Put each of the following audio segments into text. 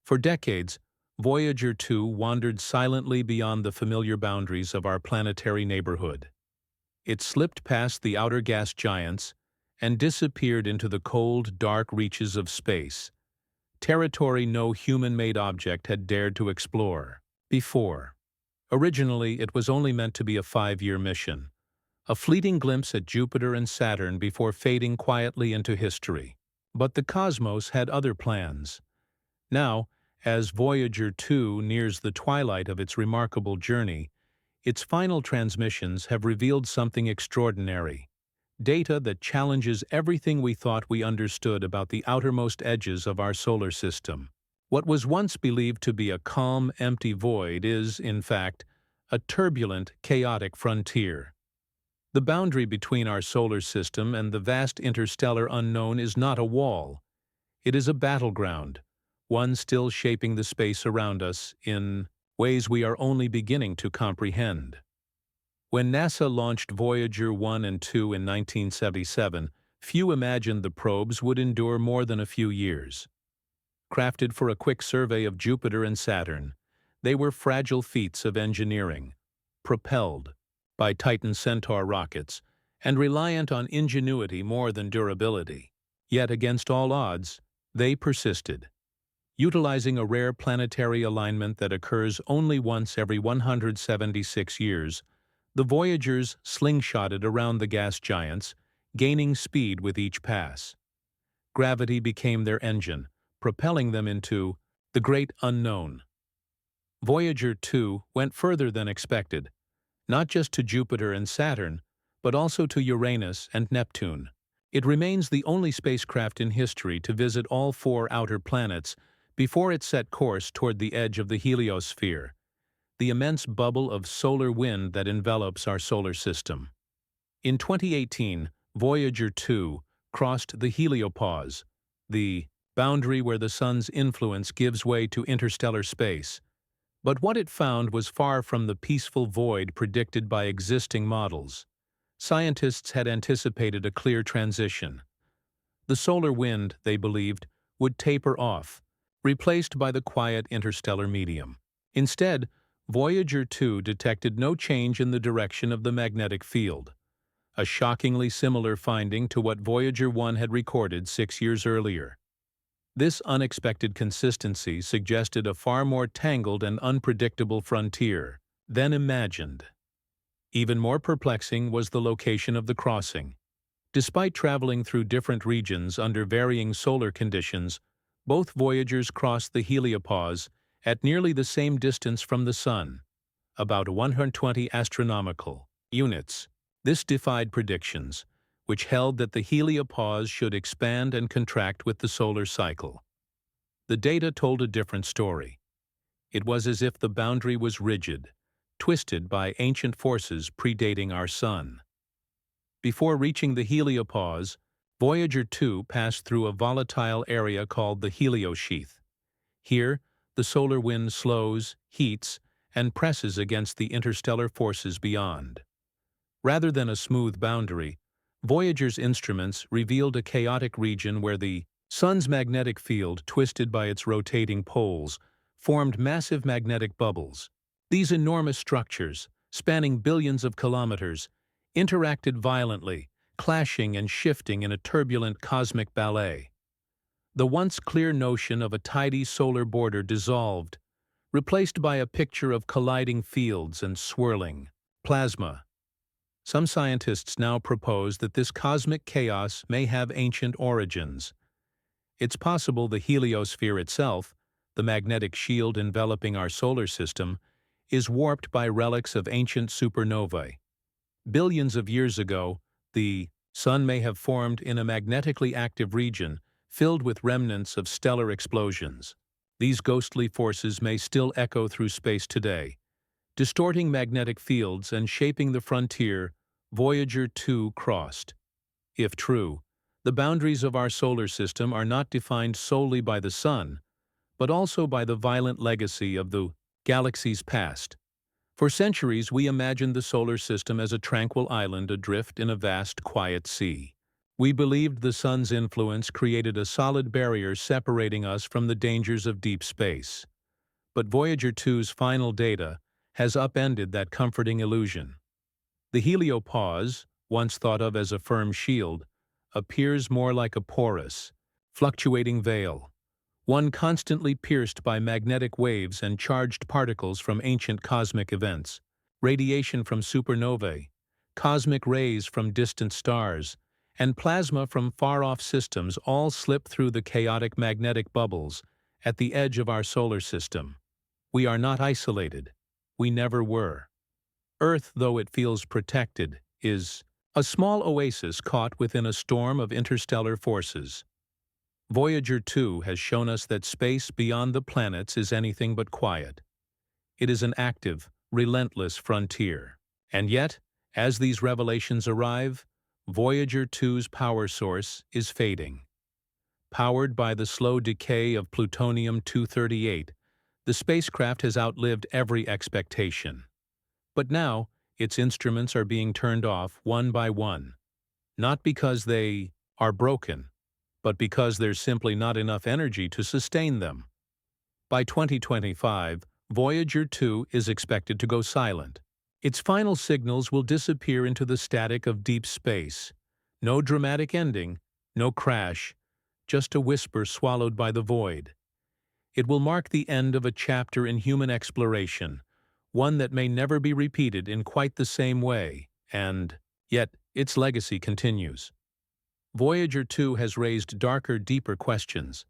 For decades, Voyager 2 wandered silently beyond the familiar boundaries of our planetary neighborhood. It slipped past the outer gas giants and disappeared into the cold, dark reaches of space, territory no human-made object had dared to explore before. Originally, it was only meant to be a 5-year mission, a fleeting glimpse at Jupiter and Saturn before fading quietly into history. But the cosmos had other plans. Now, as Voyager 2 nears the twilight of its remarkable journey, its final transmissions have revealed something extraordinary. Data that challenges everything we thought we understood about the outermost edges of our solar system. What was once believed to be a calm, empty void is, in fact, a turbulent, chaotic frontier. The boundary between our solar system and the vast interstellar unknown is not a wall. It is a battleground, one still shaping the space around us in ways we are only beginning to comprehend. When NASA launched Voyager 1 and 2 in 1977, few imagined the probes would endure more than a few years. Crafted for a quick survey of Jupiter and Saturn, they were fragile feats of engineering, propelled by Titan Centaur rockets, and reliant on ingenuity more than durability. Yet against all odds, they persisted. Utilizing a rare planetary alignment that occurs only once every 176 years, the Voyagers slingshotted around the gas giants, gaining speed with each pass. Gravity became their engine, propelling them into the great unknown. Voyager 2 went further than expected, not just to Jupiter and Saturn, but also to Uranus and Neptune. It remains the only spacecraft in history to visit all 4 outer planets before it set course toward the edge of the heliosphere, the immense bubble of solar wind that envelops our solar system. In 2018, Voyager 2 crossed the Helopause, the boundary where the Sun's influence gives way to interstellar space. But what it found was far from the peaceful void predicted by existing models. Scientists had anticipated a clear transition. The solar wind, they believed, would taper off, replaced by the quiet interstellar medium. Instead, Voyager 2 detected no change in the direction of the magnetic field, a shockingly similar finding to what Voyager 1 had recorded 6 years earlier. This unexpected consistency suggested a far more tangled and unpredictable frontier than imagined. Even more perplexing was the location of the crossing. Despite traveling through different regions under varying solar conditions, both Voyagers crossed the Helopause at nearly the same distance from the Sun, about 120 astronomical units. This defied predictions, which held that the Helopause should expand and contract with the solar cycle. The data told a different story. It was as if the boundary was rigid, twisted by ancient forces predating our Sun. Before reaching the Helopause, Voyager 2 passed through a volatile area called the Helio sheath. Here, the solar wind slows, heats, and presses against the interstellar forces beyond. Rather than a smooth boundary, Voyager's instruments revealed a chaotic region where the Sun's magnetic field, twisted by its rotating poles, formed massive magnetic bubbles. These enormous structures, spanning billions of kilometers, interacted violently, clashing and shifting in a turbulent cosmic ballet. The once clear notion of a tidy solar border dissolved, replaced by a picture of colliding fields and swirling plasma. Some scientists now propose that this cosmic chaos may have ancient origins. It's possible the heliosphere itself, the magnetic shield enveloping our solar system, is warped by relics of ancient supernovae. Billions of years ago, the Sun may have formed in a magnetically active region filled with remnants of stellar explosions. These ghostly forces may still echo through space today, distorting magnetic fields and shaping the frontier Voyager 2 crossed. If true, the boundaries of our solar system are not defined solely by the Sun, but also by the violent legacy of the galaxy's past. For centuries, we imagined the solar system as a tranquil island adrift in a vast, quiet sea. We believed the sun's influence created a solid barrier separating us from the dangers of deep space. But Voyager 2's final data has upended that comforting illusion. The Helopause, once thought of as a firm shield, appears more like a porous, fluctuating veil, one constantly pierced by magnetic waves and charged particles from ancient cosmic events, radiation from supernovae, cosmic rays from distant stars, and plasma from far-off systems all slip through the chaotic magnetic bubbles at the edge of our solar system. We are not isolated. We never were. Earth, though it feels protected, is a small oasis caught within a storm of interstellar forces. Voyager 2 has shown us that space beyond the planets is anything but quiet. It is an active, relentless frontier. And yet, as these revelations arrive, Voyager 2's power source is fading. Powered by the slow decay of plutonium-238, the spacecraft has outlived every expectation. But now, its instruments are being turned off one by one, not because they are broken, but because there's simply not enough energy to sustain them. By 2025, Voyager 2 is expected to go silent. Its final signals will disappear into the static of deep space. No dramatic ending, no crash, just a whisper swallowed by the void. It will mark the end of a chapter in human exploration, one that may never be repeated in quite the same way, and yet its legacy continues. Voyager 2 has raised darker, deeper questions.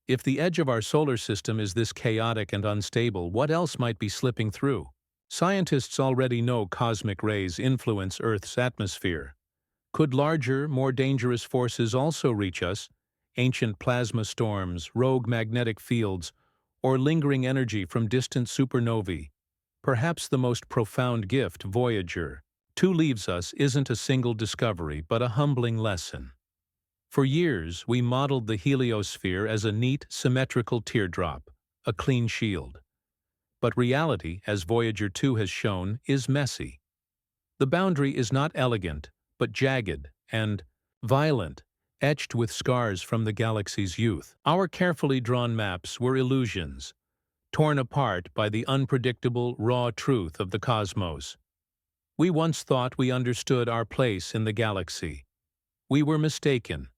If the edge of our solar system is this chaotic and unstable, what else might be slipping through? Scientists already know cosmic rays influence Earth's atmosphere. Could larger, more dangerous forces also reach us? Ancient plasma storms, rogue magnetic fields, or lingering energy from distant supernovae? Perhaps the most profound gift Voyager 2 leaves us isn't a single discovery, but a humbling lesson. For years, we modeled the heliosphere as a neat, symmetrical teardrop, a clean shield. But reality, as Voyager 2 has shown, is messy. The boundary is not elegant, but jagged and violent, etched with scars from the galaxy's youth. Our carefully drawn maps were illusions, torn apart by the unpredictable, raw truth of the cosmos. We once thought we understood our place in the galaxy. We were mistaken.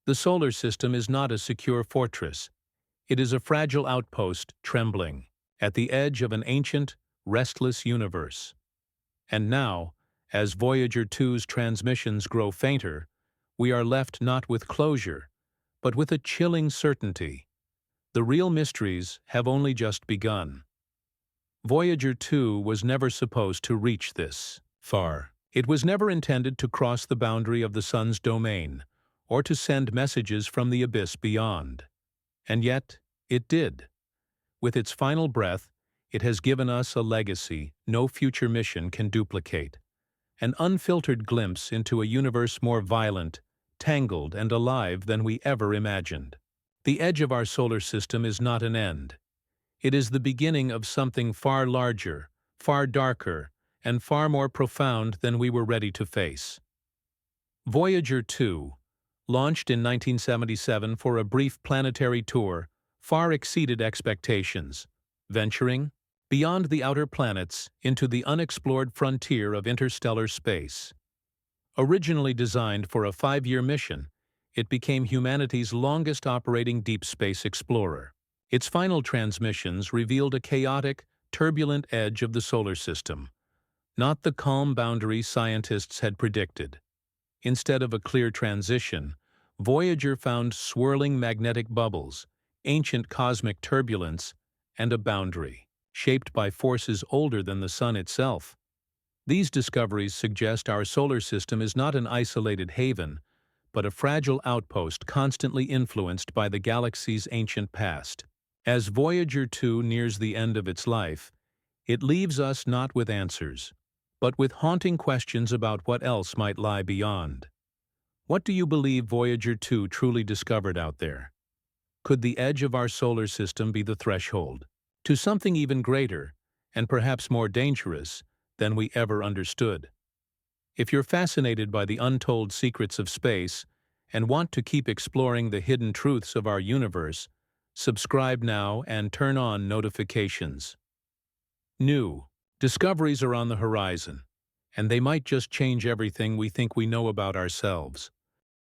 The solar system is not a secure fortress. It is a fragile outpost trembling at the edge of an ancient, restless universe. And now, as Voyager 2's transmissions grow fainter, we are left not with closure, but with a chilling certainty. The real mysteries have only just begun. Voyager 2 was never supposed to reach this far. It was never intended to cross the boundary of the sun's domain, or to send messages from the abyss beyond. And yet, it did. With its final breath, it has given us a legacy no future mission can duplicate. An unfiltered glimpse into a universe more violent, tangled, and alive than we ever imagined. The edge of our solar system is not an end. It is the beginning of something far larger, far darker, and far more profound than we were ready to face. Voyager 2, launched in 1977 for a brief planetary tour, far exceeded expectations, venturing beyond the outer planets into the unexplored frontier of interstellar space. Originally designed for a 5-year mission, it became humanity's longest operating deep space explorer. Its final transmissions revealed a chaotic, turbulent edge of the solar system, not the calm boundary scientists had predicted. Instead of a clear transition, Voyager found swirling magnetic bubbles, ancient cosmic turbulence, and a boundary, shaped by forces older than the sun itself. These discoveries suggest our solar system is not an isolated haven, but a fragile outpost constantly influenced by the galaxy's ancient past. As Voyager 2 nears the end of its life, it leaves us not with answers, but with haunting questions about what else might lie beyond. What do you believe Voyager 2 truly discovered out there? Could the edge of our solar system be the threshold to something even greater, and perhaps more dangerous, than we ever understood? If you're fascinated by the untold secrets of space, and want to keep exploring the hidden truths of our universe, subscribe now and turn on notifications. New discoveries are on the horizon, and they might just change everything we think we know about ourselves.